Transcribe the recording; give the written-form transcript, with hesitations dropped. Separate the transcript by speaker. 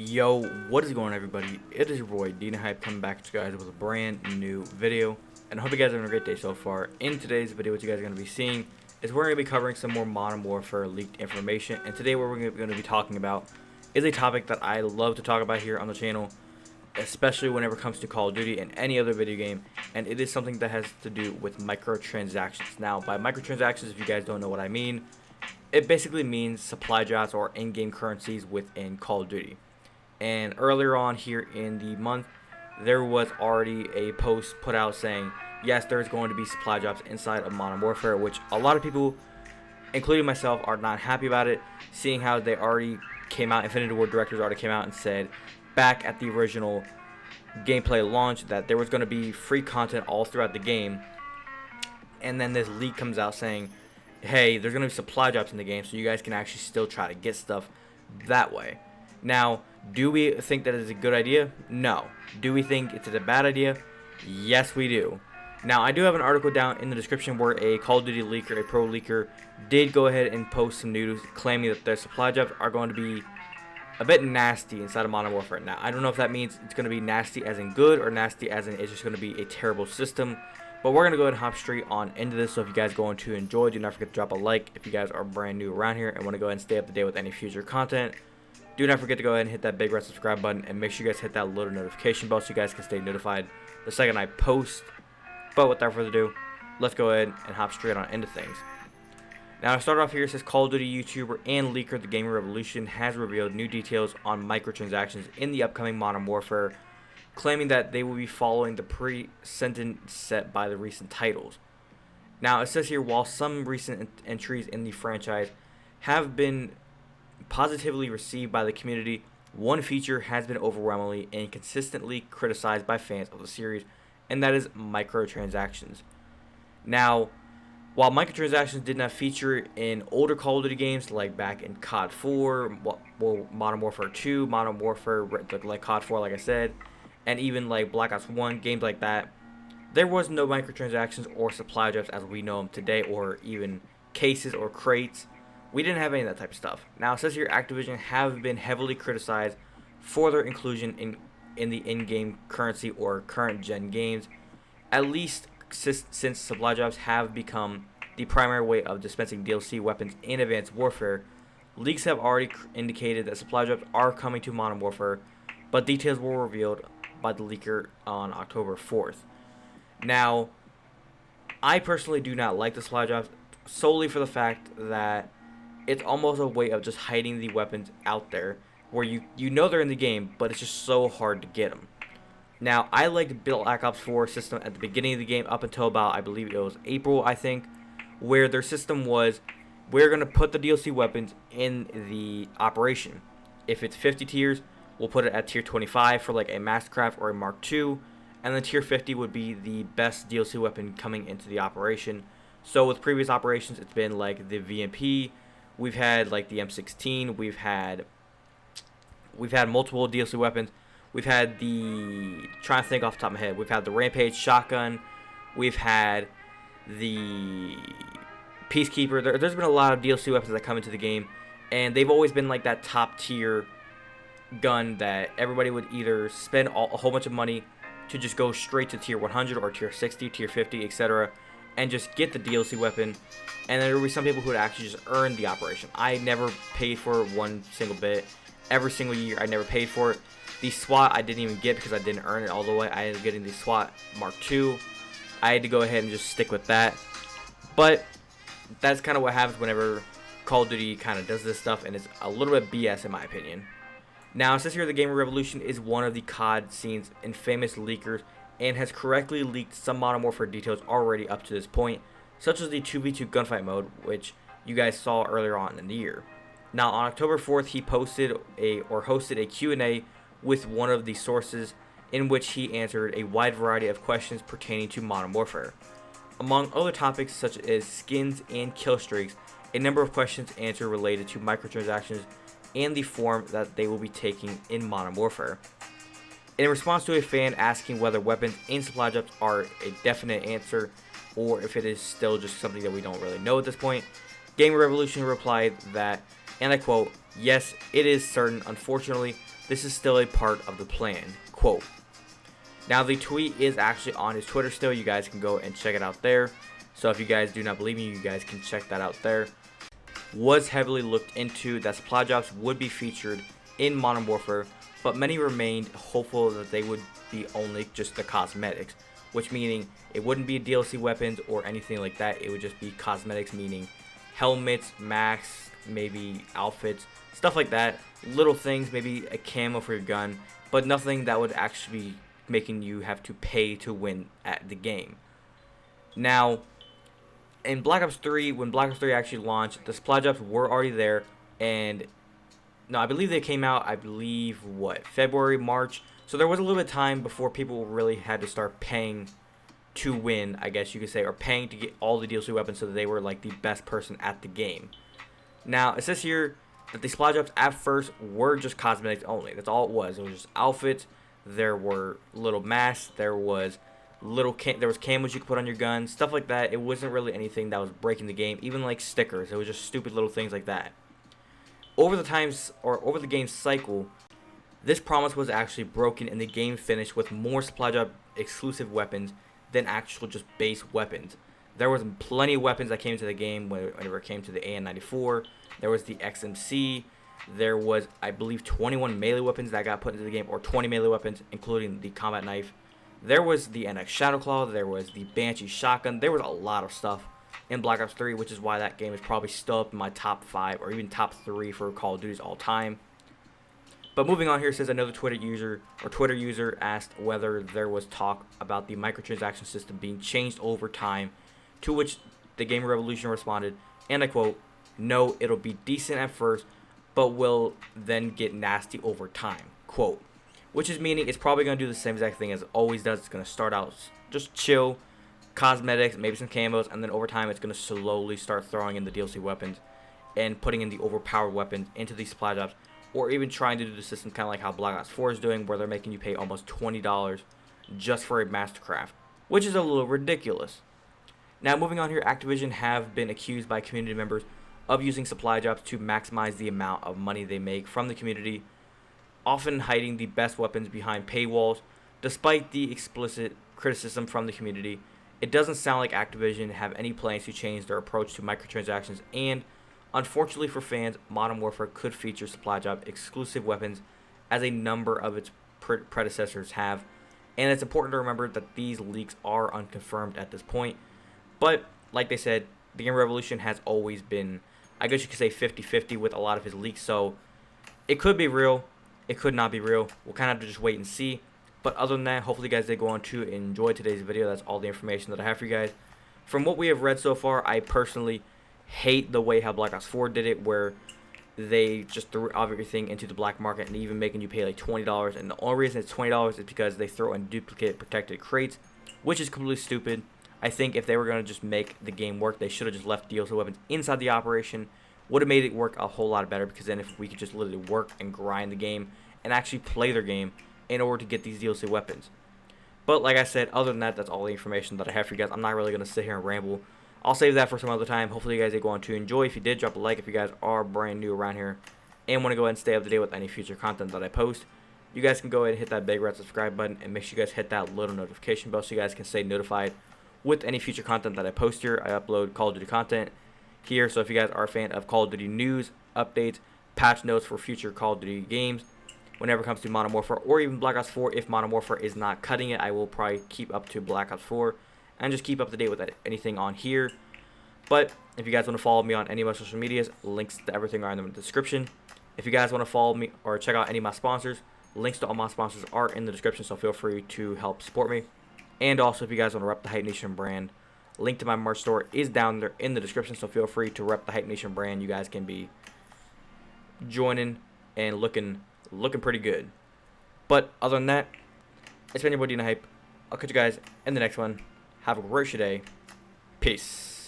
Speaker 1: Yo, what is going on, everybody? It is your boy Dina Hype coming back to you guys with a brand new video, and I hope you guys are having a great day so far. In today's video, what you guys are going to be seeing is we're going to be covering some more Modern Warfare leaked information, and today what we're going to be talking about is a topic that I love to talk about here on the channel, especially whenever it comes to Call of Duty and any other video game, and it is something that has to do with microtransactions. Now, by microtransactions, if you guys don't know what I mean, it basically means supply drops or in-game currencies within Call of Duty. And earlier on here in the month, there was already a post put out saying, yes, there's going to be supply drops inside of Modern Warfare, which a lot of people, including myself, are not happy about it, seeing how they already came out, Infinity Ward directors already came out and said back at the original gameplay launch that there was going to be free content all throughout the game. And then this leak comes out saying, hey, there's going to be supply drops in the game, so you guys can actually still try to get stuff that way. Now, do we think that is a good idea? No. Do we think it's a bad idea? Yes, we do. Now, I do have an article down in the description where a Call of Duty leaker, a pro leaker, did go ahead and post some news claiming that their supply drops are going to be a bit nasty inside of Modern Warfare. Now, I don't know if that means it's going to be nasty as in good or nasty as in it's just going to be a terrible system. But we're going to go ahead and hop straight on into this. So if you guys are going to enjoy, do not forget to drop a like if you guys are brand new around here and want to go ahead and stay up to date with any future content. Do not forget to go ahead and hit that big red subscribe button and make sure you guys hit that little notification bell so you guys can stay notified the second I post. But without further ado, let's go ahead and hop straight on into things. Now, to start off here, it says Call of Duty YouTuber and leaker The Gaming Revolution has revealed new details on microtransactions in the upcoming Modern Warfare, claiming that they will be following the precedent set by the recent titles. Now, it says here, while some recent entries in the franchise have been positively received by the community, one feature has been overwhelmingly and consistently criticized by fans of the series, and that is microtransactions. Now, while microtransactions did not feature in older Call of Duty games like back in COD 4, Modern Warfare 2, Modern Warfare like COD 4 like I said, and even like Black Ops 1, games like that, there was no microtransactions or supply drops as we know them today, or even cases or crates. We didn't have any of that type of stuff. Now, it says here Activision have been heavily criticized for their inclusion in the in-game currency or current-gen games, at least since supply drops have become the primary way of dispensing DLC weapons in Advanced Warfare. Leaks have already indicated that supply drops are coming to Modern Warfare, but details were revealed by the leaker on October 4th. Now, I personally do not like the supply drops solely for the fact that it's almost a way of just hiding the weapons out there where you know they're in the game, but it's just so hard to get them. Now, I liked Black Ops 4 system at the beginning of the game up until about, I believe it was April, I think, where their system was, we're going to put the DLC weapons in the operation. If it's 50 tiers, we'll put it at tier 25 for like a Mastercraft or a Mark II, and then tier 50 would be the best DLC weapon coming into the operation. So with previous operations, it's been like the VMP. We've had like the M16. We've had multiple DLC weapons. We've had trying to think off the top of my head. We've had the Rampage shotgun. We've had the Peacekeeper. There's been a lot of DLC weapons that come into the game, and they've always been like that top tier gun that everybody would either spend a whole bunch of money to just go straight to tier 100 or tier 60, tier 50, etc., and just get the DLC weapon. And there will be some people who would actually just earn the operation. I never paid for it one single bit. Every single year, I never paid for it. The SWAT, I didn't even get because I didn't earn it all the way. I ended up getting the SWAT Mark II. I had to go ahead and just stick with that. But that's kind of what happens whenever Call of Duty kind of does this stuff, and it's a little bit BS in my opinion. Now, it says here the Gaming Revolution is one of the COD scene's infamous leakers and has correctly leaked some Modern Warfare details already up to this point, such as the 2v2 gunfight mode, which you guys saw earlier on in the year. Now, on October 4th, he hosted a Q&A with one of the sources in which he answered a wide variety of questions pertaining to Modern Warfare. Among other topics such as skins and kill streaks, a number of questions answered related to microtransactions and the form that they will be taking in Modern Warfare. In response to a fan asking whether weapons and supply drops are a definite answer or if it is still just something that we don't really know at this point, Gaming Revolution replied that, and I quote, "Yes, it is certain. Unfortunately, this is still a part of the plan. Quote. Now the tweet is actually on his Twitter still. You guys can go and check it out there. So if you guys do not believe me, you guys can check that out there. Was heavily looked into that supply drops would be featured in Modern Warfare, but many remained hopeful that they would be only just the cosmetics, which meaning it wouldn't be DLC weapons or anything like that. It would just be cosmetics, meaning helmets, masks, maybe outfits, stuff like that. Little things, maybe a camo for your gun, but nothing that would actually be making you have to pay to win at the game. Now, in Black Ops 3, when Black Ops 3 actually launched, the supply drops were already there, and no, I believe they came out, February, March. So there was a little bit of time before people really had to start paying to win, I guess you could say, or paying to get all the DLC weapons so that they were like the best person at the game. Now, it says here that the supply drops at first were just cosmetics only. That's all it was. It was just outfits. There were little masks. There was camos you could put on your gun, stuff like that. It wasn't really anything that was breaking the game, even like stickers. It was just stupid little things like that. Over the game's cycle, this promise was actually broken, and the game finished with more supply drop exclusive weapons than actual just base weapons. There was plenty of weapons that came to the game whenever it came to the AN-94. There was the XMC. There was, I believe, 21 melee weapons that got put into the game, or 20 melee weapons, including the combat knife. There was the NX Shadowclaw. There was the Banshee shotgun. There was a lot of stuff in Black Ops 3, which is why that game is probably still up in my top 5 or even top 3 for Call of Duty's all time. But moving on here, says another Twitter user asked whether there was talk about the microtransaction system being changed over time, to which the Game Revolution responded, and I quote, "No, it'll be decent at first, but will then get nasty over time," quote. Which is meaning it's probably going to do the same exact thing as it always does. It's going to start out just chill, cosmetics, maybe some camos, and then over time it's going to slowly start throwing in the DLC weapons and putting in the overpowered weapons into these supply drops, or even trying to do the system kind of like how Black Ops 4 is doing, where they're making you pay almost $20 just for a Mastercraft, which is a little ridiculous. Now, moving on here, Activision have been accused by community members of using supply drops to maximize the amount of money they make from the community, often hiding the best weapons behind paywalls. Despite the explicit criticism from the community, it doesn't sound like Activision have any plans to change their approach to microtransactions, and unfortunately for fans, Modern Warfare could feature supply drop exclusive weapons as a number of its predecessors have, and it's important to remember that these leaks are unconfirmed at this point. But like they said, the Game Revolution has always been, I guess you could say, 50-50 with a lot of his leaks, so it could be real, it could not be real. We'll kind of have to just wait and see. But other than that, hopefully you guys did go on to enjoy today's video. That's all the information that I have for you guys. From what we have read so far, I personally hate the way how Black Ops 4 did it, where they just threw everything into the black market and even making you pay like $20. And the only reason it's $20 is because they throw in duplicate protected crates, which is completely stupid. I think if they were going to just make the game work, they should have just left DLC weapons inside the operation. Would have made it work a whole lot better, because then if we could just literally work and grind the game and actually play their game in order to get these DLC weapons. But like I said, other than that, that's all the information that I have for you guys. I'm not really going to sit here and ramble. I'll save that for some other time. Hopefully you guys did go on to enjoy. If you did, drop a like if you guys are brand new around here and want to go ahead and stay up to date with any future content that I post. You guys can go ahead and hit that big red subscribe button, and make sure you guys hit that little notification bell so you guys can stay notified with any future content that I post here. I upload Call of Duty content here, so if you guys are a fan of Call of Duty news, updates, patch notes for future Call of Duty games, whenever it comes to Modern Warfare or even Black Ops 4, if Modern Warfare is not cutting it, I will probably keep up to Black Ops 4 and just keep up to date with anything on here. But if you guys want to follow me on any of my social medias, links to everything are in the description. If you guys want to follow me or check out any of my sponsors, links to all my sponsors are in the description, so feel free to help support me. And also, if you guys want to rep the Hype Nation brand, link to my merch store is down there in the description, so feel free to rep the Hype Nation brand. You guys can be joining and looking pretty good. But other than that, it's been your boy Dina Hype. I'll catch you guys in the next one. Have a great day. Peace.